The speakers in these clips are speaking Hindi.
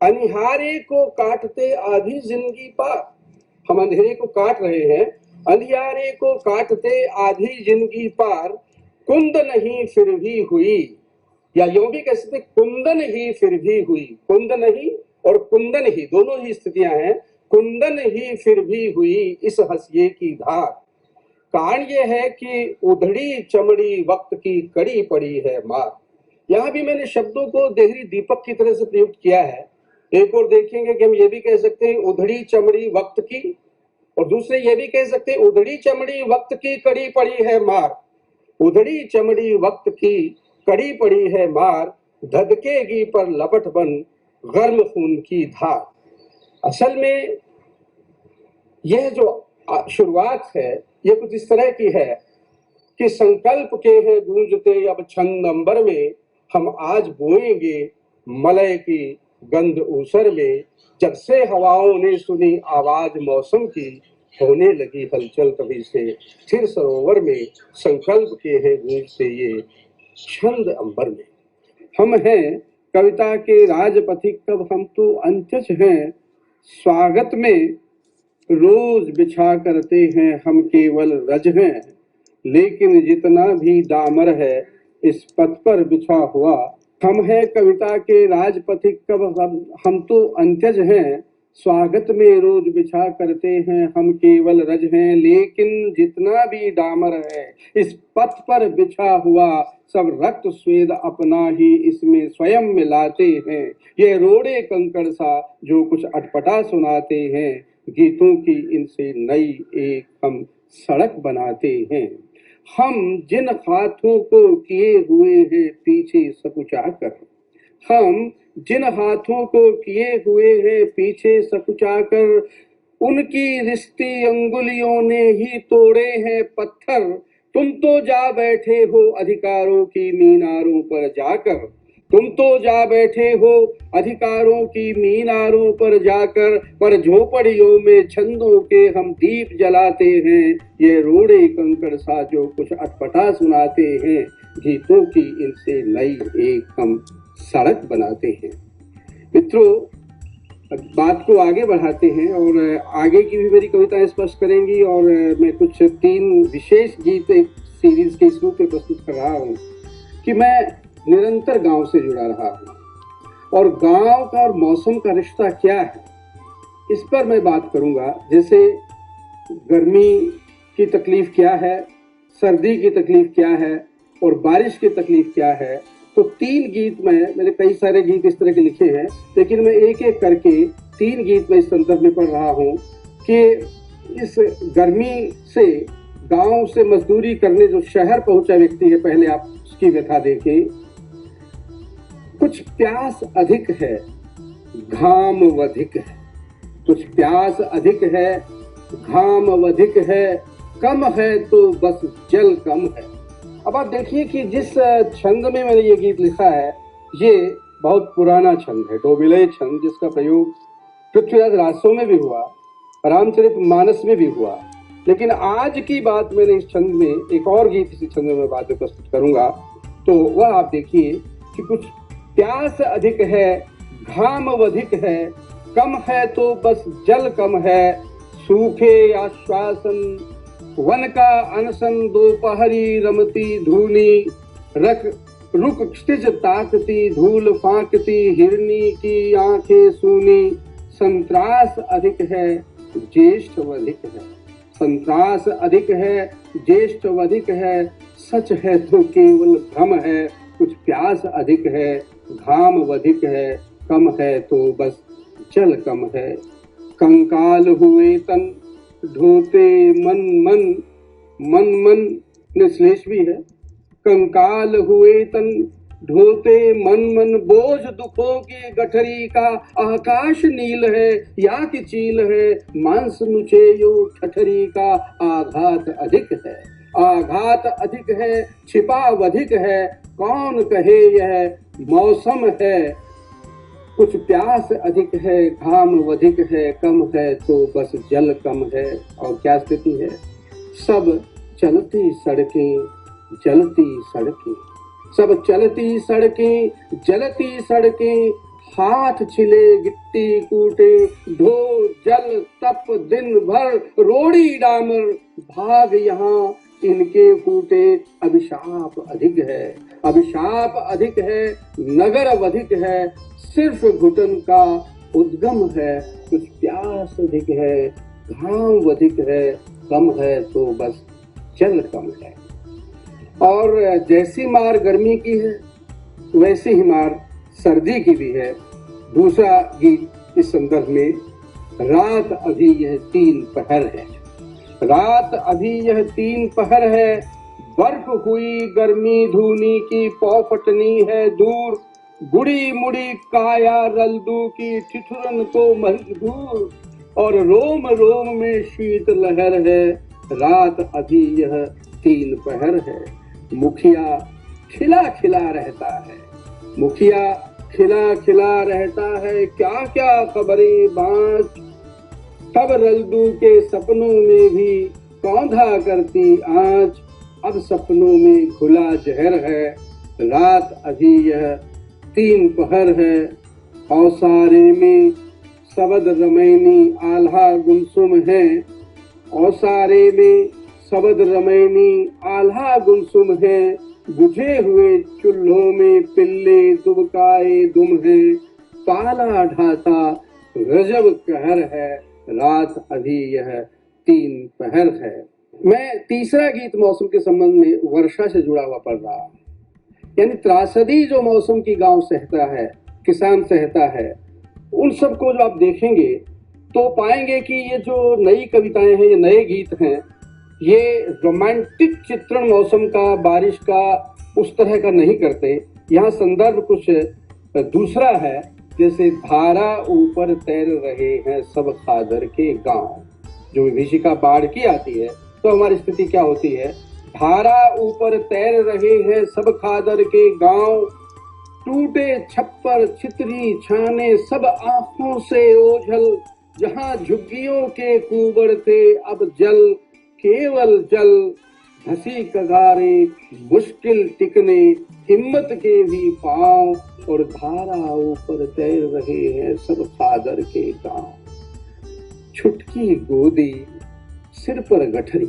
अनिहारे को काटते आधी जिंदगी पार। हम अंधेरे को काट रहे हैं, अंधियारे को काटते आधी जिंदगी पार। कुंद नहीं फिर भी हुई, या यूं भी कह सकते कुंदन ही फिर भी हुई। कुंद नहीं और कुंदन ही दोनों ही स्थितियां हैं। कुंदन ही फिर भी हुई इस हंसिए की धार। कारण ये है कि उधड़ी चमड़ी वक्त की कड़ी पड़ी है मार। यहां भी मैंने शब्दों को देहरी दीपक की तरह से प्रयुक्त किया है। एक और देखेंगे कि हम ये भी कह सकते हैं उधड़ी चमड़ी वक्त की, और दूसरे ये भी कह सकते हैं उधड़ी चमड़ी वक्त की कड़ी पड़ी है मार। उधड़ी चमड़ी वक्त की कड़ी पड़ी है मार, धधकेगी पर लपट बन गर्म खून की धार। असल में यह जो शुरुआत है ये कुछ इस तरह की है कि संकल्प के हैं गूंजते अब छंद अंबर में, हम आज बोएंगे मलय की गंध ऊसर में। जब से हवाओं ने सुनी आवाज मौसम की, होने लगी हलचल तभी से फिर सरोवर में। संकल्प के हैं गूंजते ये छंद अंबर में। हम हैं कविता के राजपथिक, कब हम तो अंत्यज हैं। स्वागत में रोज बिछा करते हैं हम केवल रज हैं। लेकिन जितना भी डामर है इस पथ पर बिछा हुआ। हम हैं कविता के राजपथिक, कब हम तो अंत्यज हैं। स्वागत में रोज बिछा करते हैं हम केवल रज हैं। लेकिन जितना भी डामर है इस पथ पर बिछा हुआ, सब रक्त स्वेद अपना ही इसमें स्वयं मिलाते हैं। ये रोड़े कंकड़ सा जो कुछ अटपटा सुनाते हैं, गीतों की इनसे नई एक हम सड़क बनाते हैं। हम जिन हाथों को किए हुए हैं पीछे सकुचाकर, हम जिन हाथों को किए हुए हैं पीछे सकुचाकर, उनकी रिश्ती अंगुलियों ने ही तोड़े हैं पत्थर। तुम तो जा बैठे हो अधिकारों की मीनारों पर जाकर, तुम तो जा बैठे हो अधिकारों की मीनारों पर जाकर। पर झोपड़ियों में छंदों के हम दीप जलाते हैं। ये रोड़े कंकड़ सा जो कुछ अटपटा सुनाते हैं, गीतों की इनसे नई एक हम सड़क बनाते हैं। मित्रों, बात को आगे बढ़ाते हैं और आगे की भी मेरी कविताएं स्पष्ट करेंगी। और मैं कुछ 3 विशेष गीत एक सीरीज के इस रूप में प्रस्तुत कर रहा हूँ कि मैं निरंतर गांव से जुड़ा रहा हूँ और गांव का और मौसम का रिश्ता क्या है इस पर मैं बात करूंगा। जैसे गर्मी की तकलीफ क्या है, सर्दी की तकलीफ क्या है और बारिश की तकलीफ क्या है। तो 3 गीत मैंने कई सारे गीत इस तरह के लिखे हैं, लेकिन मैं एक एक करके 3 गीत में इस संदर्भ में पढ़ रहा हूँ कि इस गर्मी से गांव से मजदूरी करने जो शहर पहुंचा व्यक्ति है, पहले आप उसकी व्यथा देखें। कुछ प्यास अधिक है, घाम अधिक है। कुछ प्यास अधिक है, घाम अधिक है। कम है तो बस जल कम है। अब आप देखिए कि जिस छंद में मैंने ये गीत लिखा है, ये बहुत पुराना छंद है, डोबिलय छंद, जिसका प्रयोग पृथ्वीराज रासों में भी हुआ, रामचरितमानस में भी हुआ। लेकिन आज की बात मैंने इस छंद में एक और गीत इसी छंद में बातें प्रस्तुत करूंगा। तो वह आप देखिए कि कुछ प्यास अधिक है, घाम अधिक है। कम है तो बस जल कम है। सूखे आश्वासन वन का अनशन, दोपहरी रमती धूनी। रुक क्षितिज ताकती, धूल फांकती हिरनी की आंखें सूनी। संत्रास अधिक है, ज्येष्ठ अधिक है। संत्रास अधिक है, ज्येष्ठ अधिक है। सच है तो केवल भ्रम है। कुछ प्यास अधिक है, घाम अधिक है। कम है तो बस जल कम है। कंकाल हुए तन ढोते मन मन, मन मन ने श्लेष भी है। कंकाल हुए तन ढोते मन मन, बोझ दुखों की गठरी का आकाश नील है या कि चील है। मांस नुचे यो ठठरी का आघात अधिक है। आघात अधिक है, छिपाव अधिक है। कौन कहे यह मौसम है। कुछ प्यास अधिक है, घाम अधिक है। कम है तो बस जल कम है। और क्या स्थिति है। सब चलती सड़कें, जलती सड़कें। सब चलती सड़कें, जलती सड़कें। हाथ छिले गिट्टी कूटे, धो जल तप दिन भर, रोड़ी डामर भाग यहाँ इनके फूटे। अभिशाप अधिक है, अभिशाप अधिक है, नगर अधिक है, सिर्फ घुटन का उद्गम है। कुछ प्यास अधिक है, घाव अधिक है, कम है तो बस जल कम है। और जैसी मार गर्मी की है वैसी ही मार सर्दी की भी है। दूसरा गीत इस संदर्भ में, रात अभी यह 3 पहर है। रात अभी यह 3 पहर है, बर्फ हुई गर्मी धूनी की पौ फटनी है दूर, गुड़ी मुड़ी काया रल्दू की ठिठुरन को मजबूर, और रोम रोम में शीत लहर है। रात अभी यह 3 पहर है। मुखिया खिला खिला रहता है, मुखिया खिला खिला रहता है, क्या क्या खबरें बाँच, तब रल्दू के सपनों में भी कौंधा करती आँच, अब सपनों में खुला जहर है। रात अभी यह 3 पहर है। औसारे में सबद रमैनी आल्हा गुमसुम है, औसारे में सबद रमैनी आल्हा गुमसुम है, बुझे हुए चूल्हों में पिल्ले दुबकाए दुम है, पाला ढाता रजब कहर है। रात अभी यह 3 पहर है। मैं तीसरा गीत मौसम के संबंध में वर्षा से जुड़ा हुआ पढ़ रहा, यानी त्रासदी जो मौसम की गांव सहता है, किसान सहता है, उन सबको जो आप देखेंगे तो पाएंगे कि ये जो नई कविताएं हैं, ये नए गीत हैं, ये रोमांटिक चित्रण मौसम का, बारिश का उस तरह का नहीं करते। यहाँ संदर्भ कुछ दूसरा है, जैसे धारा ऊपर तैर रहे हैं सब खादर के गांव। जो विभीषिका बाढ़ की आती है तो हमारी स्थिति क्या होती है, धारा ऊपर तैर रहे हैं सब खादर के गांव, टूटे छप्पर छितरी छाने सब आंखों से ओझल, जहां झुग्गियों के कुबड़ थे अब जल केवल जल, धसी कगारे मुश्किल टिकने हिम्मत के भी पांव, और धारा ऊपर तैर रहे हैं सब खादर के गांव। छुटकी गोदी सिर पर गठरी,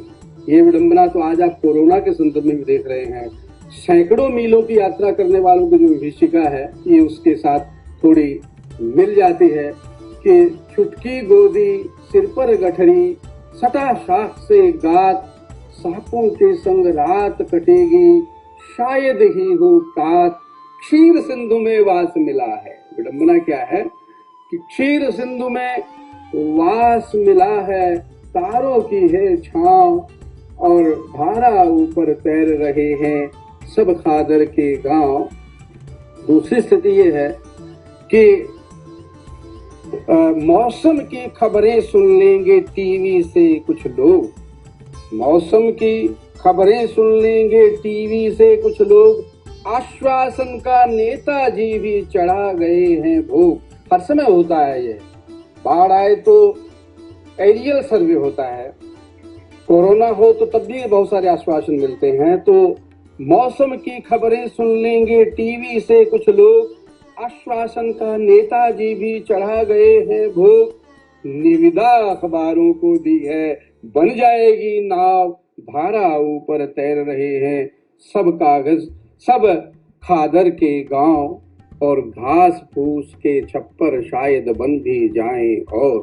ये विडंबना तो आज आप कोरोना के संदर्भ में भी देख रहे हैं। सैकड़ों मीलों की यात्रा करने वालों की जो विभीषिका है, ये उसके साथ थोड़ी मिल जाती है कि छुटकी गोदी सिर पर गठरी, सटा शाख से गात, सांपों के संग रात कटेगी, शायद ही हो तात, क्षीर सिंधु में वास मिला है। विडंबना क्या है कि क्षीर सिंधु में वास मिला है, तारों की है छांव, और धारा ऊपर तैर रहे हैं सब खादर के गांव। दूसरी स्थिति ये है कि मौसम की खबरें सुन लेंगे टीवी से कुछ लोग, मौसम की खबरें सुन लेंगे टीवी से कुछ लोग, आश्वासन का नेताजी भी चढ़ा गए हैं भोग। हर समय होता है ये, बाढ़ आए तो एरियल सर्वे होता है, कोरोना हो तो तब भी बहुत सारे आश्वासन मिलते हैं। तो मौसम की खबरें सुन लेंगे टीवी से कुछ लोग, आश्वासन का नेताजी भी चढ़ा गए हैं भोग, निविदा अखबारों को दी है बन जाएगी नाव, धारा ऊपर तैर रहे हैं सब कागज सब खादर के गांव, और घास फूस के छप्पर शायद बन भी जाएं, और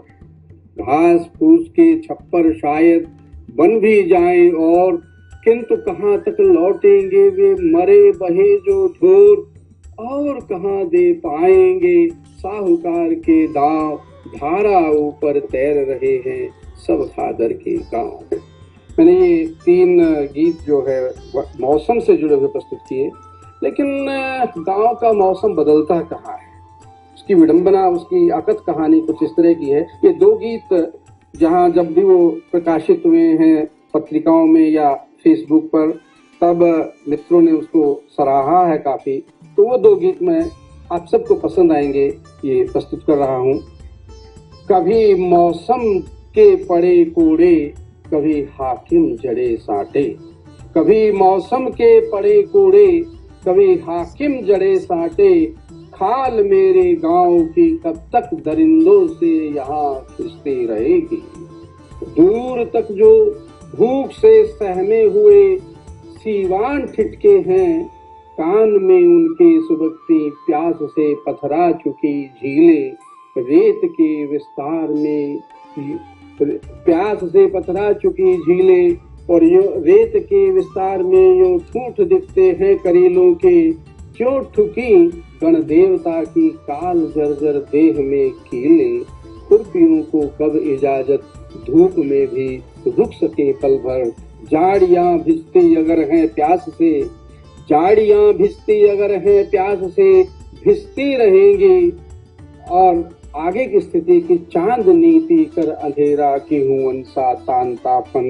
घास फूस के छप्पर शायद बन भी जाएं, और किंतु कहाँ तक लौटेंगे वे मरे बहे जो ढोर, और कहाँ दे पाएंगे साहूकार के दांव, धारा ऊपर तैर रहे हैं सब खादर के गांव। मैंने ये 3 गीत जो है मौसम से जुड़े हुए प्रस्तुत किए, लेकिन गांव का मौसम बदलता कहाँ है, उसकी विडंबना, उसकी आकत कहानी कुछ इस तरह की है। ये 2 गीत जहाँ जब भी वो प्रकाशित हुए हैं पत्रिकाओं में या फेसबुक पर, तब मित्रों ने उसको सराहा है काफी, तो वो 2 गीत मैं आप सबको पसंद आएंगे, ये प्रस्तुत कर रहा हूँ। कभी मौसम के पड़े कूड़े, कभी हाकिम जड़े साटे, कभी मौसम के पड़े कूड़े, कभी हाकिम जड़े साटे, खाल मेरे गांव की कब तक दरिंदों से यहाँ खिसती रहेगी। दूर तक जो भूख से सहमे हुए सीवान ठिठके हैं, कान में उनके सुबकती प्यास से पथरा चुकी झीलें, रेत के विस्तार में प्यास से पथरा चुकी झीलें और यो रेत के विस्तार में यो ठूठ दिखते हैं करीलों के। क्यों ठुकी गण देवता की काल जर्जर देह में कीले, खुरपियों को कब इजाजत धूप में भी रुक सके पल भर। जाड़ियां भिजती अगर हैं प्यास से, जाड़ियां भिजती अगर हैं प्यास से भिजती रहेंगी। और आगे की स्थिति की चांदनी पीकर अंधेरा गेहूं सा तानतापन,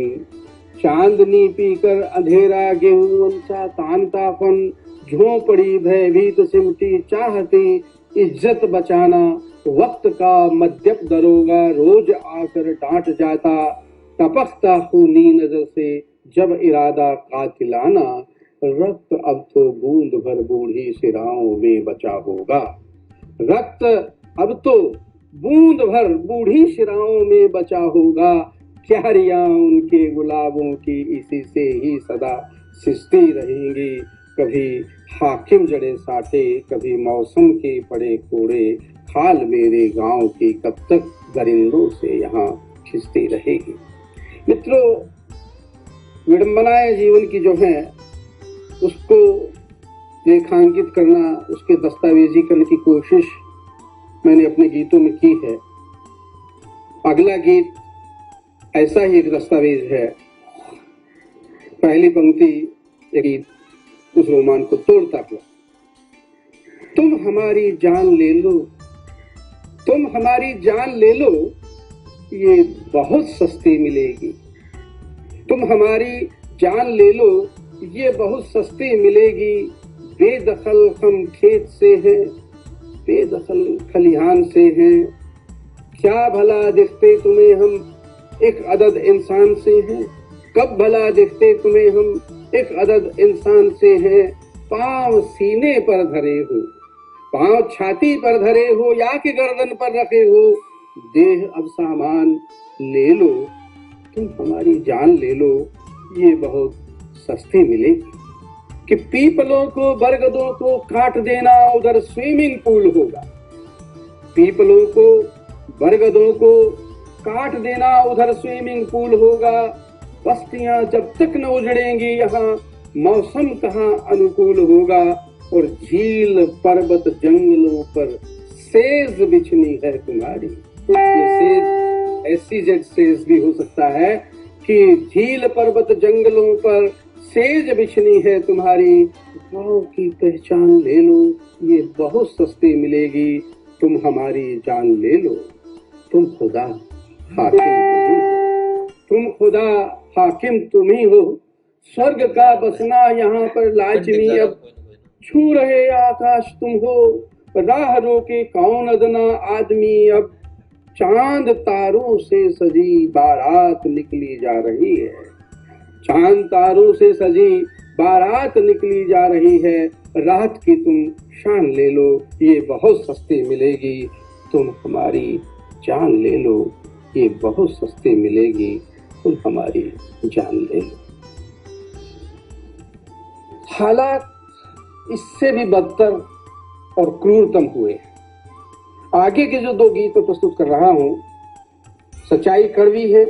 चांदनी पीकर अंधेरा गेहूं सा तानतापन, झोंपड़ी भयभीत सिमटी चाहती इज्जत बचाना। वक्त का मद्यप दरोगा रोज आकर डांट जाता, टपकता खूनी नजर से जब इरादा कातिलाना। रक्त अब तो बूंद भर बूढ़ी सिराओं में बचा होगा, रक्त अब तो बूंद भर बूढ़ी शिराओं में बचा होगा। क्यारियां उनके गुलाबों की इसी से ही सदा सिसती रहेंगी। कभी हाकिम जड़े साटे, कभी मौसम के पड़े कोड़े, खाल मेरे गांव की कब तक दरिंदों से यहाँ खिसती रहेगी। मित्रों, विडंबनाएं जीवन की जो है उसको रेखांकित करना, उसके दस्तावेजीकरण की कोशिश मैंने अपने गीतों में की है। अगला गीत ऐसा ही एक दस्तावेज है। पहली पंक्ति एक गीत उस रोमान को तोड़ता हुआ। तुम हमारी जान ले लो, तुम हमारी जान ले लो, ये बहुत सस्ती मिलेगी। तुम हमारी जान ले लो, ये बहुत सस्ती मिलेगी। बेदखल हम खेत से हैं, बेदखल खलिहान से हैं। क्या भला दिखते तुम्हें हम एक अदद इंसान से हैं, कब भला दिखते तुम्हें हम एक अदद इंसान से हैं। पांव सीने पर धरे हो, पांव छाती पर धरे हो या कि गर्दन पर रखे हो, देह अब सामान ले लो, तुम हमारी जान ले लो, ये बहुत सस्ती मिलेगी। कि पीपलों को बरगदों को काट देना, उधर स्विमिंग पूल होगा। पीपलों को बरगदों को काट देना, उधर स्विमिंग पूल होगा। बस्तियां जब तक न उजड़ेंगी यहाँ, मौसम कहाँ अनुकूल होगा। और झील पर्वत जंगलों पर सेज बिछनी है तुम्हारी। ये सेज एससीजेड सेज भी हो सकता है कि झील पर्वत जंगलों पर सेज बिछनी है तुम्हारी। गाँव की पहचान ले लो, ये बहुत सस्ती मिलेगी। तुम हमारी जान ले लो, तुम खुदा हाकिम तुम हो, तुम खुदा हाकिम तुम ही हो। स्वर्ग का बसना यहाँ पर लाजमी, अब छू रहे आकाश तुम हो। राह रोके कौन अदना आदमी, अब चांद तारों से सजी बारात निकली जा रही है। चांद तारों से सजी बारात निकली जा रही है। रात की तुम शान ले लो, ये बहुत सस्ती मिलेगी। तुम हमारी जान ले लो, ये बहुत सस्ती मिलेगी। तुम हमारी जान ले लो। हालात इससे भी बदतर और क्रूरतम हुए। आगे के जो दो गीत मैं प्रस्तुत कर रहा हूं, सच्चाई कड़वी है,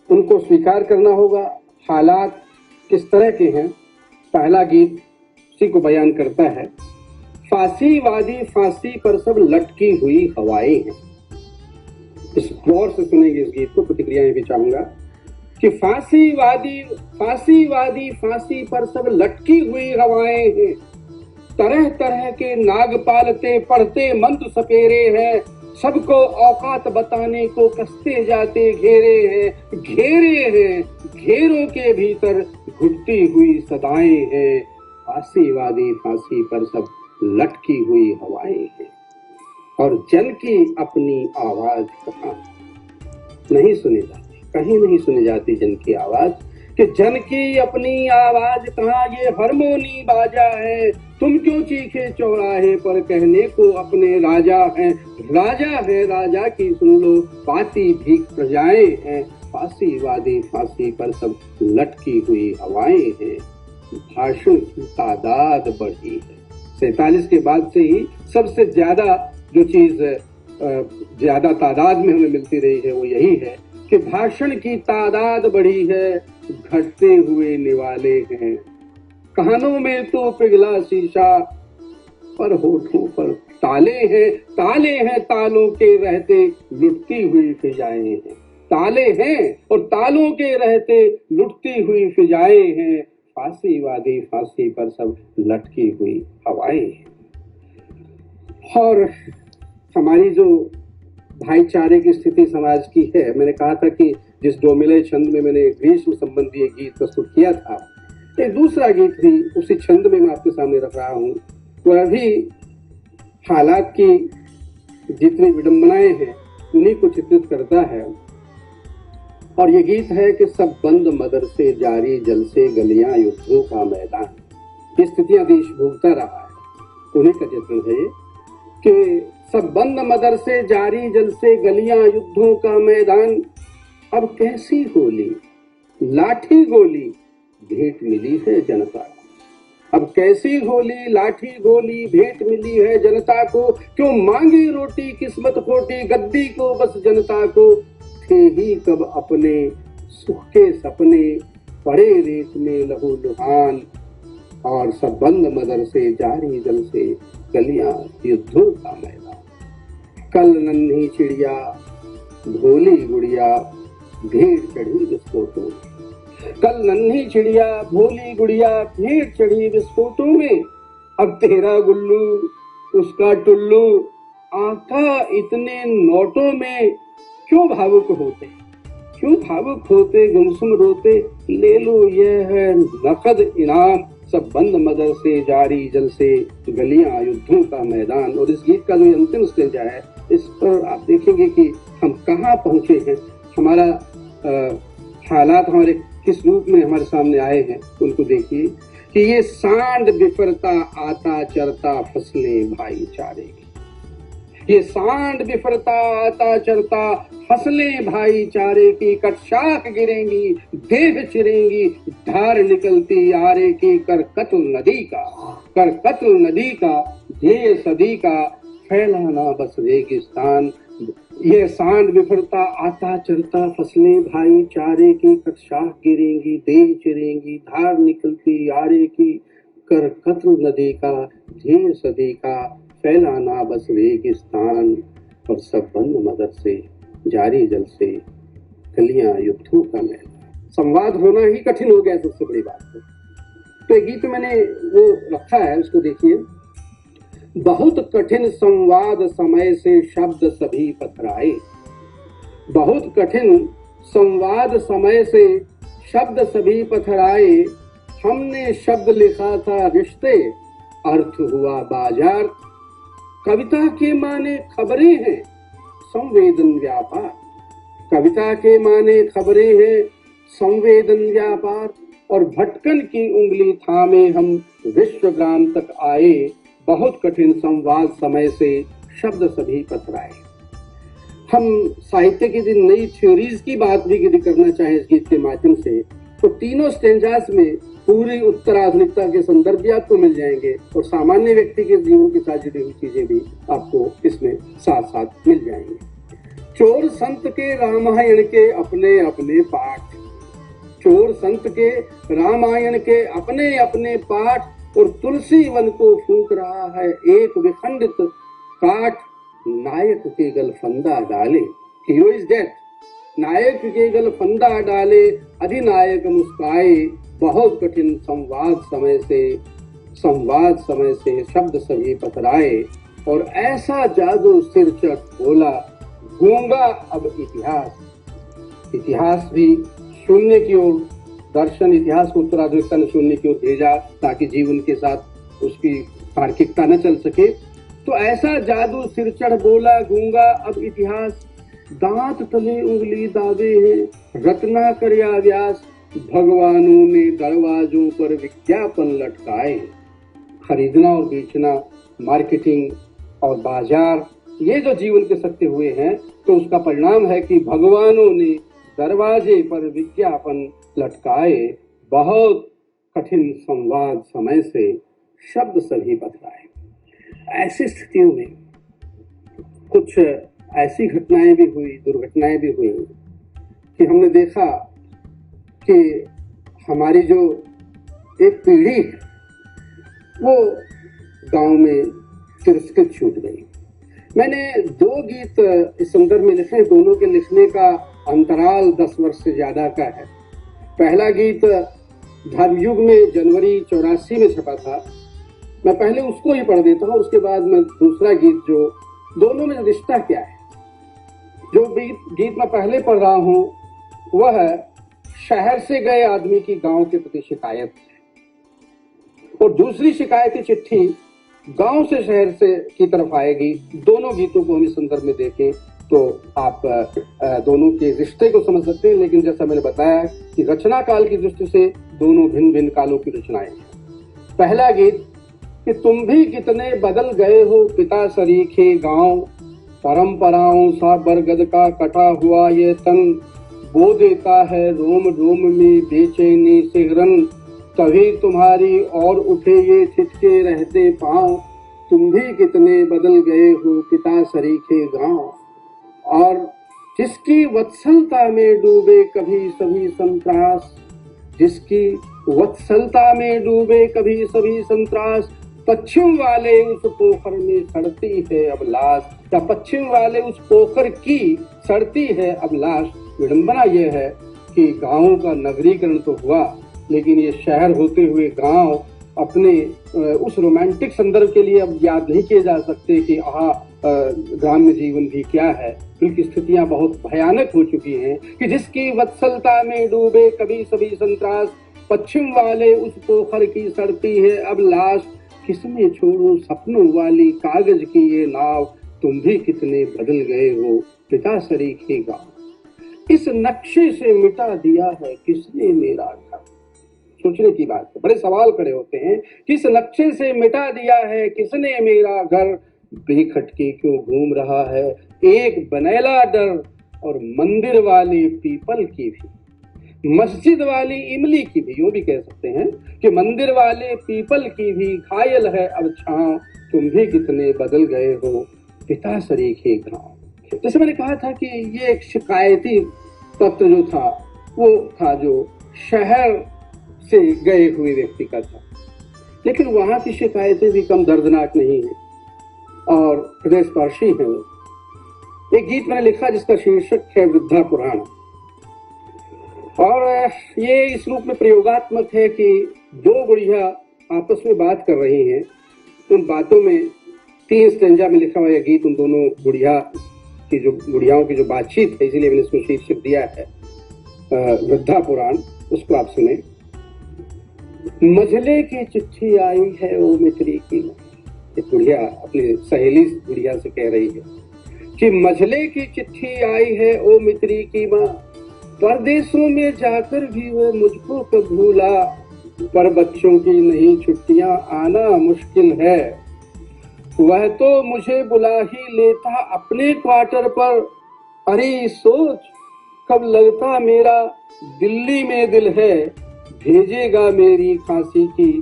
उनको स्वीकार करना होगा। हालात किस तरह के हैं, पहला गीत उसी को बयान करता है। फांसी वादी फांसी पर सब लटकी हुई हवाएं हैं। इस गौर से सुनेंगे इस गीत को, प्रतिक्रियाएं भी चाहूंगा कि फांसी वादी फांसी पर सब लटकी हुई हवाएं हैं। तरह तरह के नाग पालते पढ़ते मंत्र सपेरे हैं। सबको औकात बताने को कसते जाते घेरे हैं। घेरों के भीतर घुटती हुई सदाएं हैं। फांसीवादी फांसी पर सब लटकी हुई हवाएं हैं। और जन की अपनी आवाज कहाँ नहीं सुनी जाती, कहीं नहीं सुनी जाती जन की आवाज। कि जन की अपनी आवाज कहाँ ये हारमोनी बाजा है, तुम क्यों चीखे चौराहे पर कहने को अपने राजा हैं। राजा है राजा की सुन लो पाती भीख प्रजाएं हैं, फांसी वादी फांसी पर सब लटकी हुई हवाएं हैं। भाषण की तादाद बढ़ी है। 47 के बाद से ही सबसे ज्यादा जो चीज ज्यादा तादाद में हमें मिलती रही है वो यही है कि भाषण की तादाद बढ़ी है, घटते हुए निवाले हैं। कानों में तो पिघला शीशा पर होठों पर ताले हैं, ताले हैं तालों के रहते लुटती हुई फिजाएं हैं। ताले हैं और तालों के रहते लुटती हुई फिजाएं हैं, फांसी वादी फांसी पर सब लटकी हुई हवाएं हैं। और हमारी जो भाईचारे की स्थिति समाज की है, मैंने कहा था कि जिस डोमिलय छंद में मैंने ग्रीष्म संबंधी एक गीत प्रस्तुत किया था, एक दूसरा गीत भी उसी छंद में मैं आपके सामने रख रहा हूँ। वह भी हालात की जितनी विडंबनाएं हैं उन्हीं को चित्रित करता है। और ये गीत है कि सब बंद मदरसे जारी जलसे गलियां युद्धों का मैदान। ये स्थितियां देश भोगता रहा है, उन्हीं का चित्रण है कि सब बंद मदरसे जारी जलसे गलियां युद्धों का मैदान। अब कैसी होली लाठी गोली भेंट मिली है जनता को। अब कैसी होली लाठी गोली भेंट मिली है जनता को। क्यों मांगी रोटी किस्मत खोटी गद्दी को बस जनता को। थे ही कब अपने सुख के सपने पड़े रेत में लहू लुहान। और सब बंद मदरसे जारी जलसे गलियां युद्धों का मैदान। कल नन्ही चिड़िया भोली गुड़िया भेंट चढ़ी विस्फोटों में। कल नन्ही चिड़िया भोली गुड़िया भेंट चढ़ी विस्फोटों में। अब तेरा गुल्लू उसका टुल्लू आका इतने नोटों में। क्यों भावुक होते क्यों भावुक होते गुमसुम रोते। ले लो यह है नकद इनाम। सब बंद मदरसे जारी जलसे गलियां युद्धों का मैदान। और इस गीत का जो अंतिम स्टेजा है, इस पर आप देखेंगे कि हम कहाँ पहुंचे हैं, हमारा हालात हमारे किस रूप में हमारे सामने आए हैं। उनको देखिए कि ये सांड बिफरता आता चरता फसलें भाईचारे की। ये सांड बिफरता आता चरता फसलें भाईचारे की। कटशाख गिरेंगी देह चिरेंगी धार निकलती आरे की। कर कत्ल नदी का ध्येय सदी का फैलाना बस रेगिस्तान। ये सांड बिफरता आता चलता फसलें भाईचारे की। कटशाख गिरेंगी देह चिरेंगी धार निकलती आरे की। कर कत्ल नदी का ध्येय सदी का फैलाना बस रेगिस्तान। और सब बंद मदरसे जारी जल से गलियां युद्धों का मैदान। संवाद होना ही कठिन हो गया सबसे बड़ी बात तो एक गीत मैंने वो रखा है, उसको देखिए। बहुत कठिन संवाद समय से शब्द सभी पथराए। बहुत कठिन संवाद समय से शब्द सभी पथराए। हमने शब्द लिखा था रिश्ते अर्थ हुआ बाजार। कविता के माने खबरें हैं संवेदन व्यापार। कविता के माने खबरें हैं संवेदन व्यापार। और भटकन की उंगली थामे हम विश्वग्राम तक आए। बहुत कठिन संवाद समय से शब्द सभी पथराए। हम साहित्य की जिन नई थ्योरीज की बात भी यदि करना चाहें इस गीत के माध्यम से, तो तीनों स्टेंजास में पूरी उत्तराधुनिकता के संदर्भ भी आपको मिल जाएंगे और सामान्य व्यक्ति के जीवन के साथ जुड़ी हुई चीजें भी आपको इसमें साथ साथ मिल जाएंगे। चोर संत के रामायण के अपने अपने पाठ। चोर संत के रामायण के अपने अपने पाठ। और तुलसी वन को फूंक रहा है एक विखंडित काठ। नायक के गल फंदा डाले। Hero is death. नायक के गल फंदा डाले अधिनायक मुस्काए। बहुत कठिन संवाद समय से शब्द सभी पथराए। और ऐसा जादू सिरचट बोला गूंगा अब इतिहास भी शून्य की ओर। दर्शन इतिहास को उत्तराधुनिकता ने शून्य की ओर भेजा ताकि जीवन के साथ उसकी तार्किकता न चल सके। तो ऐसा जादू सिरचढ़ बोला गूंगा अब इतिहास। दांत तले उंगली दावे हैं रत्ना करया व्यास। भगवानों ने दरवाजों पर विज्ञापन लटकाए। खरीदना और बेचना, मार्केटिंग और बाजार, ये जो जीवन के सत्य हुए हैं, तो उसका परिणाम है कि भगवानों ने दरवाजे पर विज्ञापन लटकाए। बहुत कठिन संवाद समय से शब्द सभी बदलाए। ऐसी स्थितियों में कुछ ऐसी घटनाएं भी हुई, दुर्घटनाएं भी हुई कि हमने देखा कि हमारी जो एक पीढ़ी है वो गांव में तिरस्कृत छूट गई। मैंने 2 गीत इस संदर्भ में लिखे। दोनों के लिखने का अंतराल 10 वर्ष से ज्यादा का है। पहला गीत धर्मयुग में जनवरी 84 में छपा था। मैं पहले उसको ही पढ़ देता हूँ, उसके बाद मैं दूसरा गीत, जो दोनों में रिश्ता क्या है। जो गीत मैं पहले पढ़ रहा हूँ वह शहर से गए आदमी की गांव के प्रति शिकायत है, और दूसरी शिकायती चिट्ठी गांव से शहर से की तरफ आएगी। दोनों गीतों को हम इस संदर्भ में देखें तो आप दोनों के रिश्ते को समझ सकते हैं। लेकिन जैसा मैंने बताया कि रचना काल की दृष्टि से दोनों भिन्न भिन्न कालों की रचनाएं हैं। पहला गीत कि तुम भी कितने बदल गए हो पिता सरीखे गांव, परंपराओं सा बरगद का कटा हुआ ये तन, बो देता है रोम रोम में बेचैनी से हिरन, तभी तुम्हारी और उठे ये छिटके रहते पांव, तुम भी कितने बदल गए हो पिता सरीखे गांव। और जिसकी वत्सलता में डूबे कभी सभी संत्रास, जिसकी वत्सलता में डूबे कभी सभी संत्रास, पश्चिम वाले उस पोखर में सड़ती है अब लाश, या पश्चिम वाले उस पोखर की सड़ती है अब लाश। विडंबना यह है कि गांवों का नगरीकरण तो हुआ, लेकिन ये शहर होते हुए गांव अपने उस रोमांटिक संदर्भ के लिए अब याद नहीं किए जा सकते कि ग्राम्य जीवन भी क्या है। उनकी स्थितियां बहुत भयानक हो चुकी हैं कि जिसकी वत्सलता में डूबे कभी सभी संत्रास, पश्चिम वाले उस पोखर की सड़ती है अब लाश, किसमें छोड़ो सपनों वाली कागज की ये नाव, तुम भी कितने बदल गए हो पिता सरीखे गांव। इस नक्शे से मिटा दिया है किसने मेरा घर। सोचने की बात है, बड़े सवाल खड़े होते हैं। किस नक्शे से मिटा दिया है किसने मेरा घर, बेखटके क्यों घूम रहा है एक बनेला डर, और मंदिर वाले पीपल की भी, मस्जिद वाली इमली की भी, यूं भी कह सकते हैं कि मंदिर वाले पीपल की भी घायल है अब छांव, तुम भी कितने बदल गए हो पिता सरीखे गांव। जैसे मैंने कहा था कि ये एक शिकायती पत्र जो था वो था जो शहर से गए हुए व्यक्ति का था, लेकिन वहां की शिकायतें भी कम दर्दनाक नहीं है और हृदय स्पर्शी है। एक गीत मैंने लिखा जिसका शीर्षक है वृद्धा पुराण, और ये इस रूप में प्रयोगात्मक है कि 2 बुढ़िया आपस में बात कर रही हैं। उन बातों में 3 स्टेंजा में लिखा हुआ यह गीत उन दोनों बुढ़ियाओं की जो बातचीत है, इसीलिए मैंने इसको शीर्षक दिया है वृद्धा पुराण। उसको आप सुने। मझले की चिट्ठी आई है ओ मित्री की, एक बुढ़िया अपनी सहेली बुढ़िया से कह रही है कि मझले की चिट्ठी आई है ओ मित्री की माँ, परदेशों में जाकर भी वो मुझको कब भूला, पर बच्चों की नहीं छुट्टियां आना मुश्किल है, वह तो मुझे बुला ही लेता अपने क्वार्टर पर, अरे सोच कब लगता मेरा दिल्ली में दिल है, भेजेगा मेरी खांसी की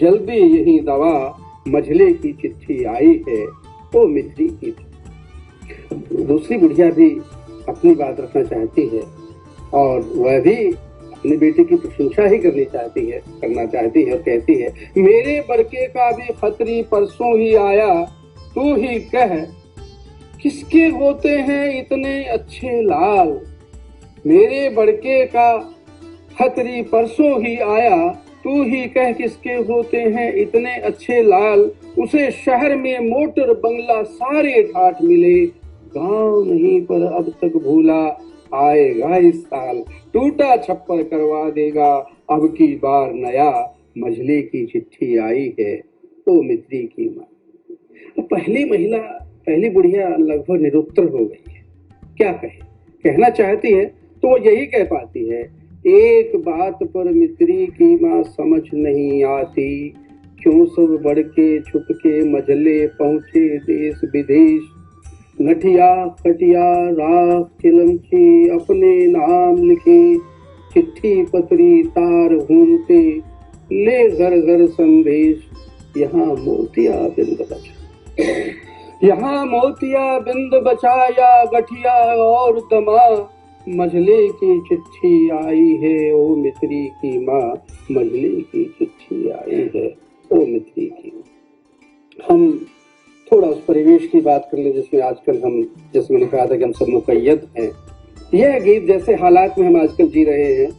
जल्दी यही दवा, मझले की चिट्ठी आई है ओ मित्री की। दूसरी बुढ़िया भी अपनी बात रखना चाहती है और वह भी अपने बेटे की प्रशंसा ही करना चाहती है और कहती है, मेरे बड़के का भी खतरी परसों ही आया, तू ही कह किसके होते हैं इतने अच्छे लाल, मेरे बड़के का खतरी परसों ही आया, तू ही कह किसके होते हैं इतने अच्छे लाल, उसे शहर में मोटर बंगला सारे ठाठ मिले, गांव नहीं पर अब तक भूला, आएगा इस साल टूटा छप्पर करवा देगा, अब की बार नया मझले की चिट्ठी आई है ओ मित्री की माँ। तो पहली बुढ़िया लगभग निरुत्तर हो गई है। क्या कहे, कहना चाहती है तो वो यही कह पाती है एक बात पर मित्री की माँ समझ नहीं आती, क्यों सब बढ़ के छुप के मजले पहुंचे देश विदेश। नटिया खटिया राख चिलमची अपने नाम लिखे, चिट्ठी पत्री तार घूमते ले घर घर संदेश। यहाँ मोतिया बिंद बचा, यहाँ मोतिया बिंद बचाया गठिया और दमा। मझले की चिट्ठी आई है ओ मित्री की माँ, मझले की चिट्ठी आई है ओ मित्री की। हम थोड़ा उस परिवेश की बात कर ले जिसमें आजकल हम, जैसे मैंने कहा था कि हम सब मुकैयद हैं। यह गीत जैसे हालात में हम आजकल जी रहे हैं।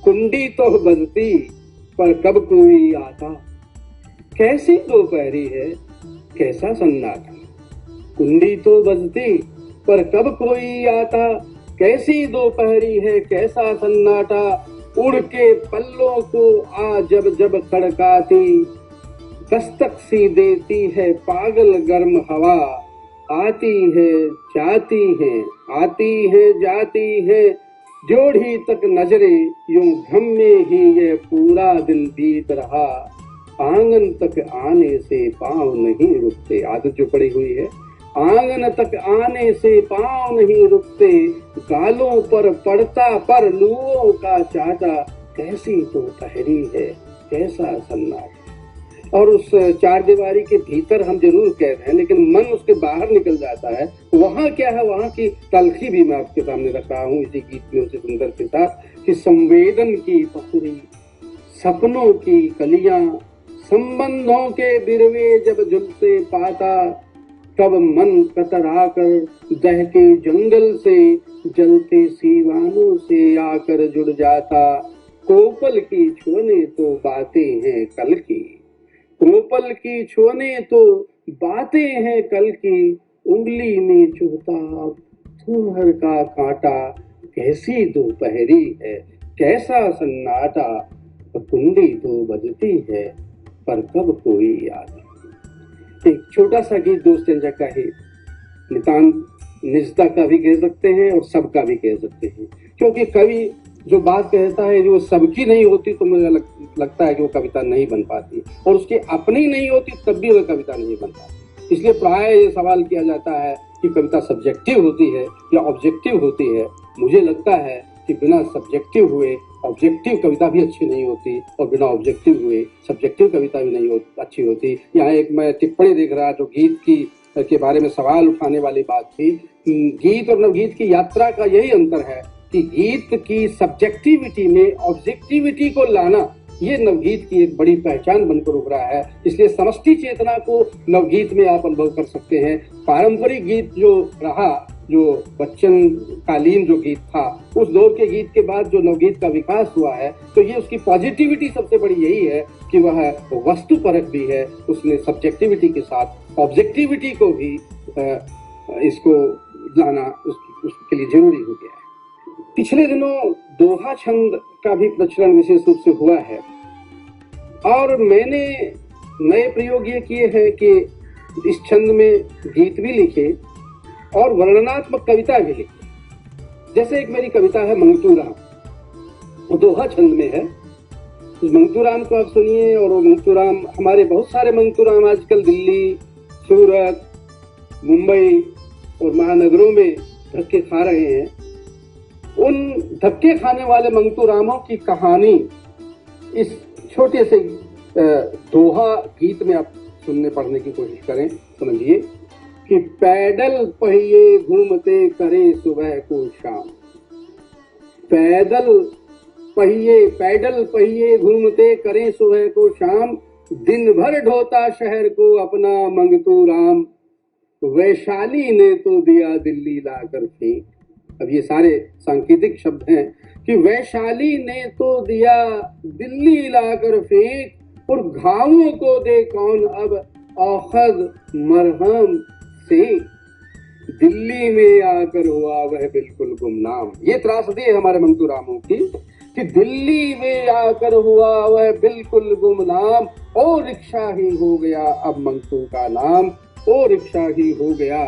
कुंडी तो बजती पर कब कोई आता, कैसी दोपहरी है कैसा सन्नाटा। कुंडी तो बजती पर कब कोई आता, कैसी दोपहरी है कैसा सन्नाटा। उड़ के पल्लों को आ जब जब खड़काती, दस्तक सी देती है पागल गर्म हवा। आती है जाती है आती है जाती है, जोड़ी तक नजरे यूं भ्रम में ही ये पूरा दिन बीत रहा। आंगन तक आने से पाँव नहीं रुकते, आदत जो पड़ी हुई है, आंगन तक आने से पाँव नहीं रुकते। गालों पर पड़ता पर लुओं का चाटा, कैसी तो दोपहरी है कैसा सन्नाटा। और उस चार दीवारी के भीतर हम जरूर कह रहे हैं, लेकिन मन उसके बाहर निकल जाता है। वहां क्या है, वहां की तलखी भी मैं आपके सामने रख रहा हूँ इसी गीत में उसी सुंदर के साथ कि संवेदन की पखुरी, सपनों की कलियां, संबंधों के बिरवे जब झुलसे पाता। तब मन कतरा कर दहके जंगल से, जलते सीवानों से आकर जुड़ जाता। कोपल की छुने तो बातें हैं कल की, कोपल की छुने तो बातें हैं कल की। उंगली में चुभता धूमर का कांटा, कैसी दोपहरी है कैसा सन्नाटा। कुंडी तो बजती है पर कब कोई आता। एक छोटा सा गीत दोस्त जंजा का है, नितांत निजता का भी कह सकते हैं और सबका भी कह सकते हैं, क्योंकि कवि जो बात कहता है जो सबकी नहीं होती तो मुझे लगता है कि वो कविता नहीं बन पाती, और उसकी अपनी नहीं होती तब भी वो कविता नहीं बन पाती। इसलिए प्राय ये सवाल किया जाता है कि कविता सब्जेक्टिव होती है या ऑब्जेक्टिव होती है। मुझे लगता है कि बिना सब्जेक्टिव हुए ऑब्जेक्टिव कविता भी अच्छी नहीं होती, और बिना ऑब्जेक्टिव हुए सब्जेक्टिव कविता भी नहीं अच्छी होती। यहाँ एक मैं टिप्पणी देख रहा जो गीत की के बारे में सवाल उठाने वाली बात थी। गीत और नवगीत की यात्रा का यही अंतर है कि गीत की सब्जेक्टिविटी में ऑब्जेक्टिविटी को लाना, ये नवगीत की एक बड़ी पहचान बनकर उभरा है। इसलिए समष्टि चेतना को नवगीत में आप अनुभव कर सकते हैं। पारंपरिक गीत जो रहा, जो बच्चन कालीन जो गीत था, उस दौर के गीत के बाद जो नवगीत का विकास हुआ है, तो ये उसकी पॉजिटिविटी सबसे बड़ी यही है कि वह वस्तु परक भी है। उसने सब्जेक्टिविटी के साथ ऑब्जेक्टिविटी को भी इसको लाना उसके लिए जरूरी हो गया है। पिछले दिनों दोहा छंद का भी प्रचलन विशेष रूप से हुआ है, और मैंने नए प्रयोग ये किए हैं कि इस छंद में गीत भी लिखे और वर्णनात्मक कविता भी लिखी। जैसे एक मेरी कविता है मंगतूराम, वो दोहा छंद में है। उस मंगतूराम को आप सुनिए। और वो मंगतूराम, हमारे बहुत सारे मंगतूराम आजकल दिल्ली, सूरत, मुंबई और महानगरों में धक्के खा रहे हैं। उन धक्के खाने वाले मंगतूरामों की कहानी इस छोटे से दोहा गीत में आप सुनने पढ़ने की कोशिश करें। समझिए कि पैदल पहिए घूमते करे सुबह को शाम, पैदल पहिए घूमते करे सुबह को शाम। दिन भर ढोता शहर को अपना मंगतूराम, वैशाली ने तो दिया दिल्ली लाकर फेंक। अब ये सारे सांकेतिक शब्द हैं कि वैशाली ने तो दिया दिल्ली लाकर फेंक, और घावों को दे कौन अब औखद मरहम से। दिल्ली में आकर हुआ वह बिल्कुल गुमनाम। ये त्रासदी है हमारे मंगतूरामों की कि दिल्ली में आकर हुआ वह बिल्कुल गुमनाम। ओ रिक्शा ही हो गया अब मंगतू का नाम, ओ रिक्शा ही हो गया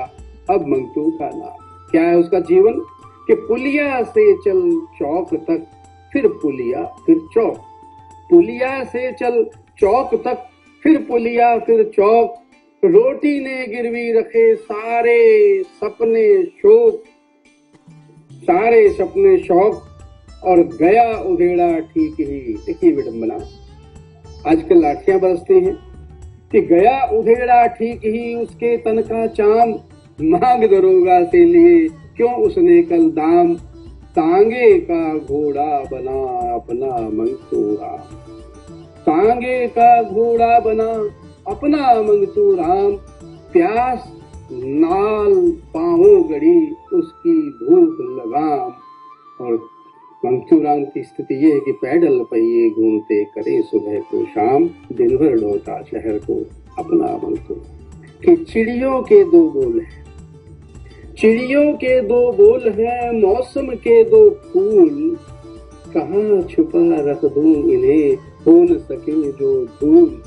अब मंगतू का नाम। क्या है उसका जीवन कि पुलिया से चल चौक तक, फिर पुलिया फिर चौक, पुलिया से चल चौक तक, फिर पुलिया फिर चौक, रोटी ने गिरवी रखे सारे सपने शोक, सारे सपने शौक, और गया उधेड़ा ठीक ही। देखिए विडंबना, आजकल लाठियां बरसती हैं कि गया उधेड़ा ठीक ही, उसके तन का चाम, मांग दरोगा से लिए क्यों उसने कल दाम, तांगे का घोड़ा बना अपना मंसूरा, तांगे का घोड़ा बना अपना मंसूराम, प्यास नाल पांवों गड़ी उसकी भूख लगाम। और मंसूराम की स्थिति यह है कि पैदल पहिए घूमते करे सुबह को शाम, दिन भर लौटा शहर को अपना मंसूराम। कि चिड़ियों के दो बोल हैं, चिड़ियों के दो बोल हैं, मौसम के दो फूल, कहाँ छुपा रख दूं इन्हें हो न सके जो धूल,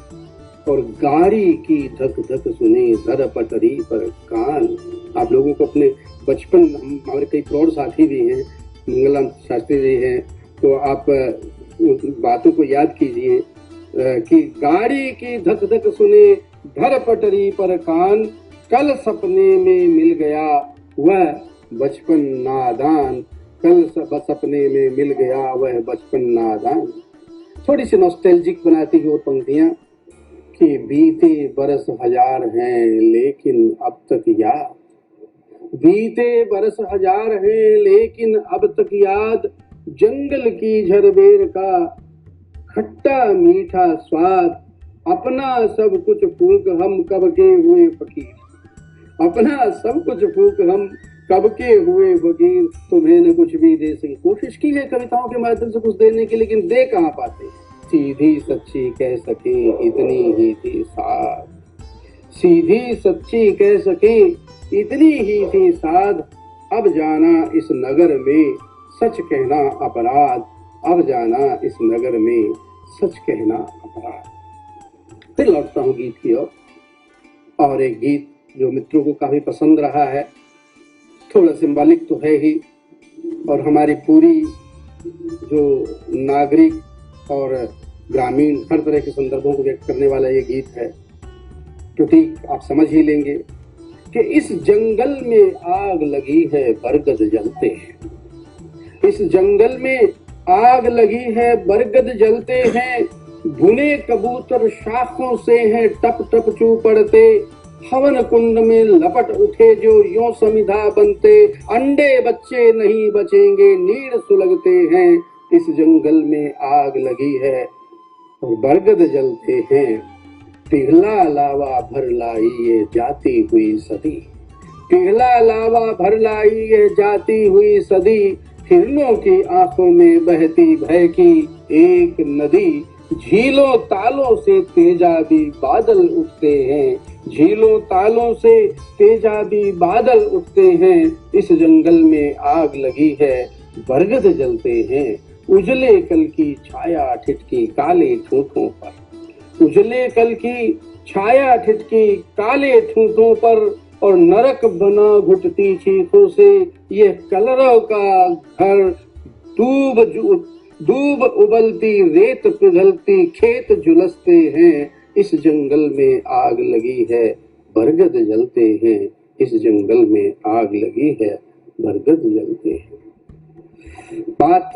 और गाड़ी की धक धक सुने दर पटरी पर कान। आप लोगों को अपने बचपन, हमारे कई प्रौढ़ साथी भी हैं, मंगलम शास्त्री जी हैं, तो आप बातों को याद कीजिए कि गाड़ी की धक धक सुने धर पटरी पर कान, कल सपने में मिल गया वह बचपन नादान, कल सपने में मिल गया वह बचपन नादान। थोड़ी सी नॉस्टैल्जिक बनाती है वो पंक्तियां कि बीते बरस हजार हैं लेकिन अब तक याद, बीते बरस हजार हैं लेकिन अब तक याद, जंगल की झरबेर का खट्टा मीठा स्वाद, अपना सब कुछ फूंक हम कब के हुए फकीर, अपना सब कुछ फूंक हम कब के हुए फकीर, तुम्हें न कुछ भी दे सके। कोशिश की है कविताओं के माध्यम से कुछ देने की, लेकिन दे कहाँ पाते। सीधी सच्ची कह सके इतनी ही थी साध, सीधी सच्ची कह सके इतनी ही थी साध, अब जाना इस नगर में सच कहना अपराध, अब जाना इस नगर में सच कहना अपराध। फिर लौटता हूँ गीत की ओर, और एक गीत जो मित्रों को काफी पसंद रहा है, थोड़ा सिंबॉलिक तो है ही, और हमारी पूरी जो नागरिक और ग्रामीण हर तरह के संदर्भों को व्यक्त करने वाला ये गीत है। तो ठीक आप समझ ही लेंगे कि इस जंगल में आग लगी है बरगद जलते हैं, इस जंगल में आग लगी है बरगद जलते हैं, भुने कबूतर शाखों से हैं टप टप चू पड़ते, हवन कुंड में लपट उठे जो यों समिधा बनते, अंडे बच्चे नहीं बचेंगे नीड़ सुलगते हैं, इस जंगल में आग लगी है और बरगद जलते हैं, पिघला लावा भर लाई ये जाती हुई सदी, पिघला लावा भर लाई ये जाती हुई सदी, हिरणों की आंखों में बहती भय की एक नदी, झीलों तालों से तेजाबी बादल उठते हैं, झीलों तालों से तेजाबी बादल उठते हैं, इस जंगल में आग लगी है बरगद जलते हैं, उजले कल की छाया ठिठकी काले ठूठों पर, उजले कल की छाया ठिठकी काले ठूठों पर, और नरक बना घुटती चीखों से ये कलरव का घर, दूब उबलती रेत पिघलती खेत झुलसते हैं, इस जंगल में आग लगी है बरगद जलते हैं, इस जंगल में आग लगी है बरगद जलते हैं। बात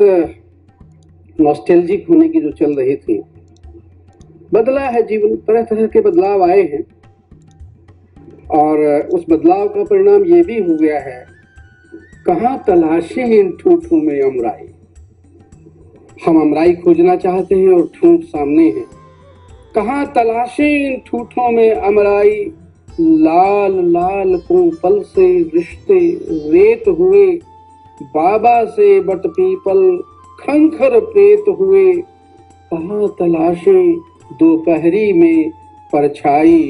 नॉस्टैल्जिक होने की जो चल रही थी, बदला है जीवन, तरह तरह के बदलाव आए हैं, और उस बदलाव का परिणाम ये भी हो गया है, कहाँ तलाशें इन ठूठों में अमराई, हम अमराई खोजना चाहते हैं और ठूठ सामने है, कहाँ तलाशें इन ठूठों में अमराई, लाल लाल को पल से रिश्ते रेत हुए, बाबा से बट पीपल खंखर प्रेत हुए, कहाँ तलाशें दोपहरी में परछाई,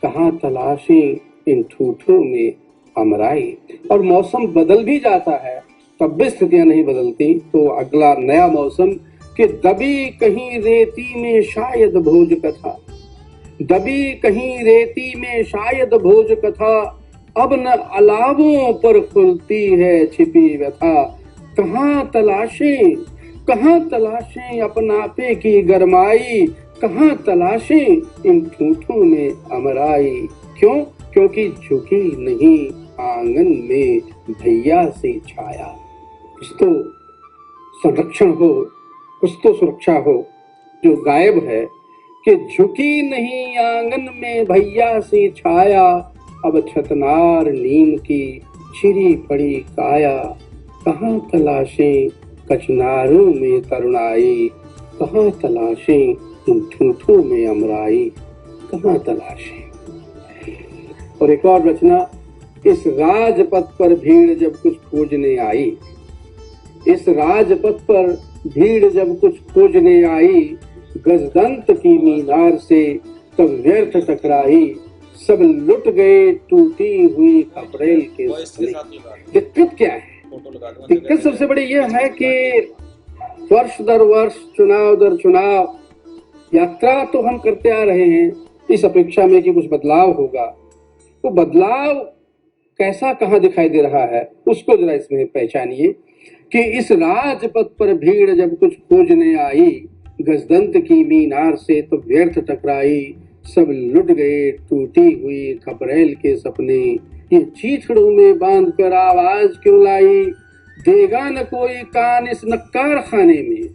कहाँ तलाशें इन ठूठों में अमराई। और मौसम बदल भी जाता है तब भी स्थितियां नहीं बदलती, तो अगला नया मौसम कि दबी कहीं रेती में शायद भोज कथा, दबी कहीं रेती में शायद भोज कथा, अब न अलावों पर खुलती है छिपी व्यथा, कहाँ तलाशें कहाँ तलाशें अपनापे की गरमाई, कहाँ तलाशें इन ठूठों में अमराई। क्यों? क्योंकि झुकी नहीं आंगन में भैया से छाया। कुछ तो संरक्षण हो, कुछ तो सुरक्षा हो जो गायब है, कि झुकी नहीं आंगन में भैया से छाया, अब छतनार नीम की छिरी पड़ी काया। कहाँ तलाशें कचनारों में तरुणाई, कहाँ तलाशें इन ठूठों में अमराई, कहाँ तलाशें। और एक और रचना, इस राजपथ पर भीड़ जब कुछ खोजने आई, इस राजपथ पर भीड़ जब कुछ खोजने आई, गजदंत की मीनार से तब व्यर्थ टकराई, सब लुट गए टूटी हुई अप्रैल के सपने। दिक्कत क्या है? दिक्कत सबसे बड़ी यह है कि वर्ष दर वर्ष, चुनाव दर चुनाव यात्रा तो हम करते आ रहे हैं इस अपेक्षा में कि कुछ बदलाव होगा। तो बदलाव कैसा कहाँ दिखाई दे रहा है उसको जरा इसमें पहचानिए कि इस राजपथ पर भीड़ जब कुछ खोजने आई, गजदंत की मीनार से तो व्यर्थ टकराई, सब लुट गए टूटी हुई खपरेल के सपने। ये चीथड़ों में बांध कर आवाज क्यों लाई, देगा न कोई कान इस नक्कार खाने में।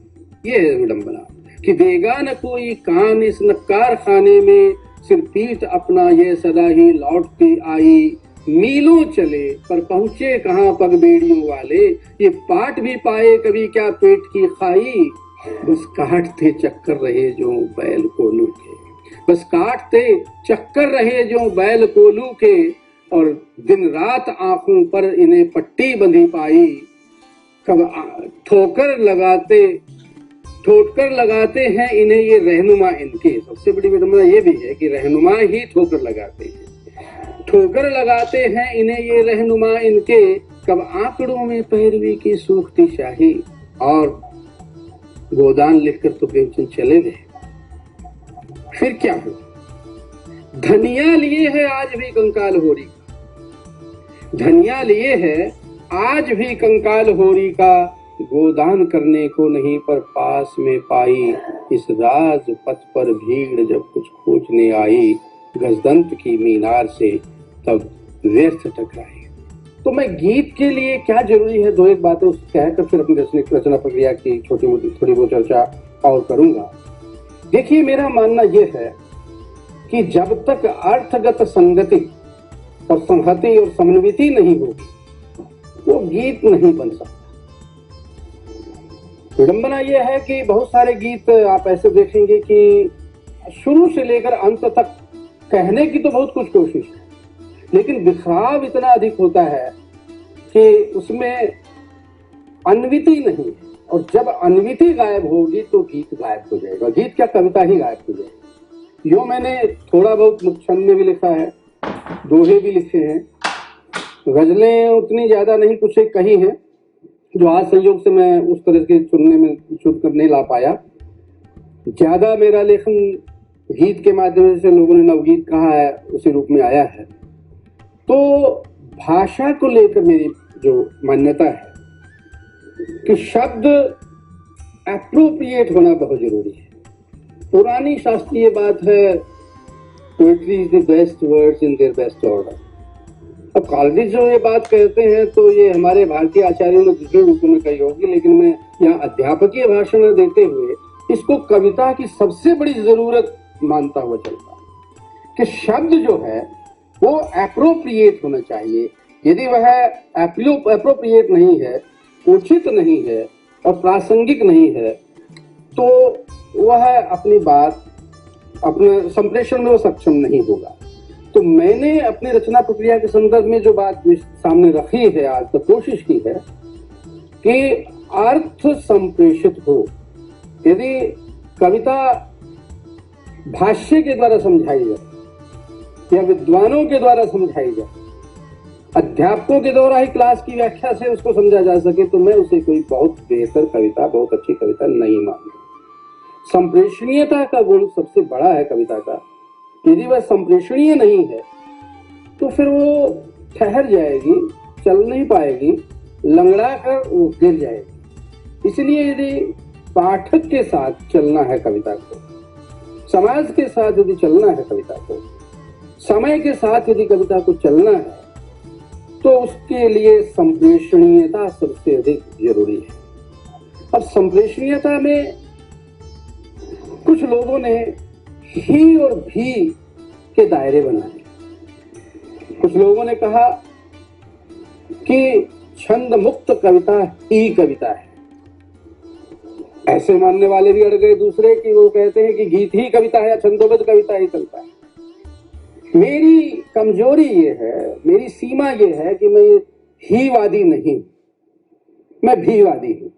ये है विडंबना कि देगा न कोई कान इस नक्कार खाने में, सिर पीठ अपना ये सदा ही लौटती आई। मीलों चले पर पहुंचे कहाँ पग बेड़ियों वाले, ये पाट भी पाए कभी क्या पेट की खाई। बस काटते चक्कर रहे जो बैल कोलू के, बस काटते चक्कर रहे जो बैल कोलू के, और दिन रात आंखों पर इन्हें पट्टी बंधी पाई। कब ठोकर लगाते हैं इन्हें ये रहनुमा इनके। सबसे बड़ी विडंबना ये भी है कि रहनुमा ही ठोकर लगाते हैं, ठोकर लगाते हैं इन्हें ये रहनुमा इनके। कब आंकड़ों में पैरवी की सूखती शाही, और गोदान लिखकर तो प्रेमचंद चले गए। फिर क्या हुआ? धनिया लिए है आज भी कंकाल होरी, धनिया लिए है आज भी कंकाल होरी का, गोदान करने को नहीं पर पास में पाई। इस राजपथ पर भीड़ जब कुछ खोजने आई, गजदंत की मीनार से तब व्यर्थ टकराई। तो मैं गीत के लिए क्या जरूरी है, दो एक बातें कहकर फिर अपनी रचना प्रक्रिया की थोड़ी बहुत चर्चा और करूंगा। देखिए, मेरा मानना यह है कि जब तक अर्थगत संगति और संहति और समन्विति नहीं होगी वो गीत नहीं बन सकता। विडंबना यह है कि बहुत सारे गीत आप ऐसे देखेंगे कि शुरू से लेकर अंत तक कहने की तो बहुत कुछ कोशिश है, लेकिन बिखराव इतना अधिक होता है कि उसमें अन्विति नहीं है, और जब अन्विति गायब होगी तो गीत गायब हो जाएगा। गीत क्या, कविता ही गायब हो जाएगी। यो मैंने थोड़ा बहुत छंद में भी लिखा है, दोहे भी लिखे हैं, गजलें उतनी ज्यादा नहीं, कुछ एक कही हैं जो आज संयोग से मैं उस तरह के चुनने में छूट कर नहीं ला पाया। ज्यादा मेरा लेखन गीत के माध्यम से लोगों ने नवगीत कहा है उसी रूप में आया है। तो भाषा को लेकर मेरी जो मान्यता है कि शब्द एप्रोप्रिएट होना बहुत जरूरी है। पुरानी शास्त्रीय बात है, poetry is the best words in their best order. अब कालडी जो ये बात कहते हैं तो ये हमारे भारतीय आचार्यों ने दूसरे रूपों में कही होगी, लेकिन मैं यहाँ अध्यापकीय भाषण देते हुए इसको कविता की सबसे बड़ी जरूरत मानता हुआ चलता हूँ कि शब्द जो है वो एप्रोप्रिएट होना चाहिए। यदि वह एप्रोप्रिएट नहीं है, उचित नहीं है और प्रासंगिक नहीं है, तो वह अपनी बात अपने संप्रेषण में वो सक्षम नहीं होगा। तो मैंने अपनी रचना प्रक्रिया के संदर्भ में जो बात सामने रखी है आज तक, कोशिश की है कि अर्थ संप्रेषित हो। यदि कविता भाष्य के द्वारा समझाई जाए या विद्वानों के द्वारा समझाई जाए, अध्यापकों के द्वारा ही क्लास की व्याख्या से उसको समझा जा सके, तो मैं उसे कोई बहुत बेहतर कविता, बहुत अच्छी कविता नहीं मानूंगा। संप्रेषणीयता का गुण सबसे बड़ा है कविता का। यदि वह संप्रेषणीय नहीं है तो फिर वो ठहर जाएगी, चल नहीं पाएगी, लंगड़ा कर वो गिर जाएगी। इसलिए यदि पाठक के साथ चलना है कविता को, समाज के साथ यदि चलना है कविता को, समय के साथ यदि कविता को चलना है, तो उसके लिए संप्रेषणीयता सबसे अधिक जरूरी है। अब संप्रेषणीयता में कुछ लोगों ने ही और भी के दायरे बनाए। कुछ लोगों ने कहा कि छंद मुक्त कविता ही कविता है। ऐसे मानने वाले भी अड़ गए दूसरे कि वो कहते हैं कि गीत ही कविता है या छंदोबद्ध कविता ही कविता है। मेरी कमजोरी ये है, मेरी सीमा ये है कि मैं ही वादी नहीं, मैं भी वादी हूं।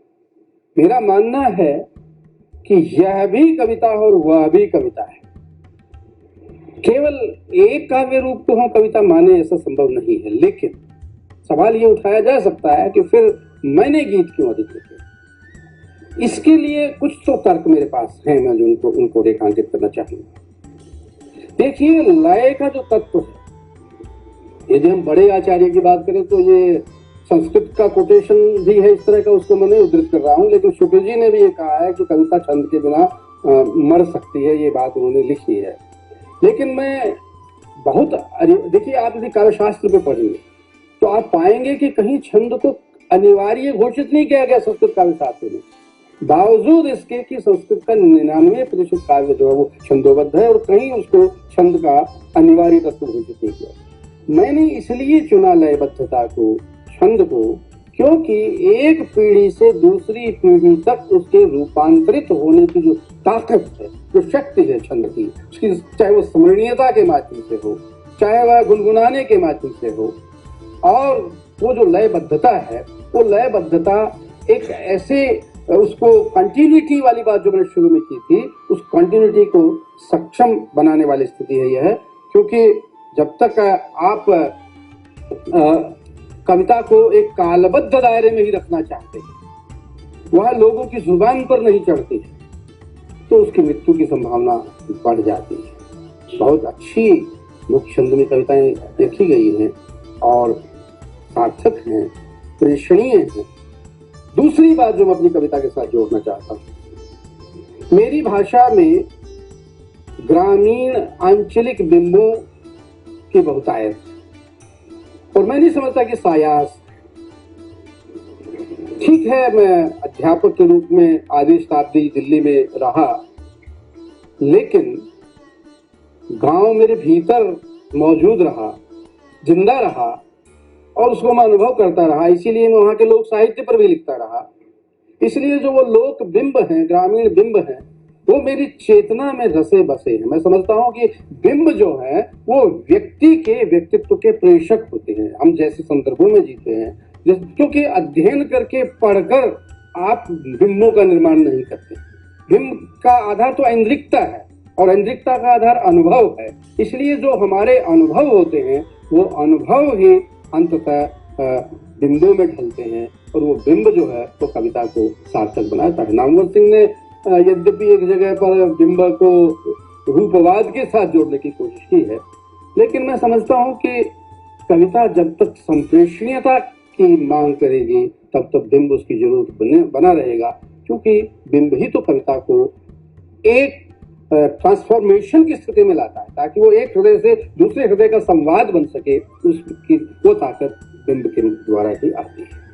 मेरा मानना है कि यह भी कविता और वह भी कविता है। केवल एक काव्य रूप को हम कविता माने ऐसा संभव नहीं है, लेकिन सवाल ये उठाया जा सकता है कि फिर मैंने गीत क्यों अधिक लिखे। इसके लिए कुछ तो तर्क मेरे पास है, मैं जो उनको रेखांकित करना चाहूंगा। देखिए, लय का जो तत्व है, यदि हम बड़े आचार्य की बात करें तो ये संस्कृत का कोटेशन भी है इस तरह का, उसको मैं नहीं उद्धृत कर रहा हूं, लेकिन शुक्ल जी ने भी ये कहा है कि कविता छंद के बिना मर सकती है, ये बात उन्होंने लिखी है। लेकिन मैं बहुत, देखिए, आप यदि काव्यशास्त्र पे पढ़ेंगे तो आप पाएंगे कि कहीं छंद को अनिवार्य घोषित नहीं किया गया संस्कृत काव्यशास्त्र में, बावजूद इसके कि संस्कृत का 99% काव्य जो है वो छंदोबद्ध है और कहीं उसको छंद का अनिवार्य तत्व घोषित नहीं किया। मैंने इसलिए चुना लयबद्धता को, छंद को, क्योंकि एक पीढ़ी से दूसरी पीढ़ी तक उसके रूपांतरित होने की जो ताकत है, जो शक्ति है छंद की, उसकी चाहे वो स्मरणीयता के माध्यम से हो, चाहे वह गुनगुनाने के माध्यम से हो, और वो जो लयबद्धता है, वो लयबद्धता एक ऐसे, उसको कंटिन्यूटी वाली बात जो मैंने शुरू में की थी, उस कंटिन्यूटी को सक्षम बनाने वाली स्थिति है यह, क्योंकि जब तक आप कविता को एक कालबद्ध दायरे में ही रखना चाहते हैं, वह लोगों की जुबान पर नहीं चढ़ती है, तो उसकी मृत्यु की संभावना बढ़ जाती है। बहुत अच्छी मुख्य छंद में कविताएं लिखी गई हैं और सार्थक हैं, प्रेषणीय हैं। दूसरी बात जो मैं अपनी कविता के साथ जोड़ना चाहता हूं, मेरी भाषा में ग्रामीण आंचलिक बिंबों की बहुतायत, और मैं नहीं समझता कि सायास। ठीक है, मैं अध्यापक के रूप में आधी शताब्दी दिल्ली में रहा, लेकिन गांव मेरे भीतर मौजूद रहा, जिंदा रहा, और उसको मैं अनुभव करता रहा। इसीलिए मैं वहां के लोक साहित्य पर भी लिखता रहा। इसलिए जो वो लोक बिंब हैं, ग्रामीण बिंब हैं, वो मेरी चेतना में रसे बसे हैं। मैं समझता हूं कि बिंब जो है वो व्यक्ति के व्यक्तित्व के प्रेषक होते हैं। हम जैसे संदर्भों में जीते हैं, क्योंकि अध्ययन करके पढ़कर आप बिंबों का निर्माण नहीं करते। बिंब का आधार तो ऐन्द्रिकता है और ऐन्द्रिकता का आधार अनुभव है। इसलिए जो हमारे अनुभव होते हैं वो अनुभव ही अंततः बिंबों में ढलते हैं, और वो बिंब जो है वो कविता को सार्थक बनाता है। नामवर सिंह ने यद्यपि एक जगह पर बिंब को रूपवाद के साथ जोड़ने की कोशिश की है, लेकिन मैं समझता हूं कि कविता जब तक संप्रेषणीयता की मांग करेगी तब तक बिंब उसकी जरूरत बना रहेगा, क्योंकि बिंब ही तो कविता को एक ट्रांसफॉर्मेशन की स्थिति में लाता है, ताकि वो एक हृदय से दूसरे हृदय का संवाद बन सके। उसकी वो ताकत बिंब के द्वारा ही आती है।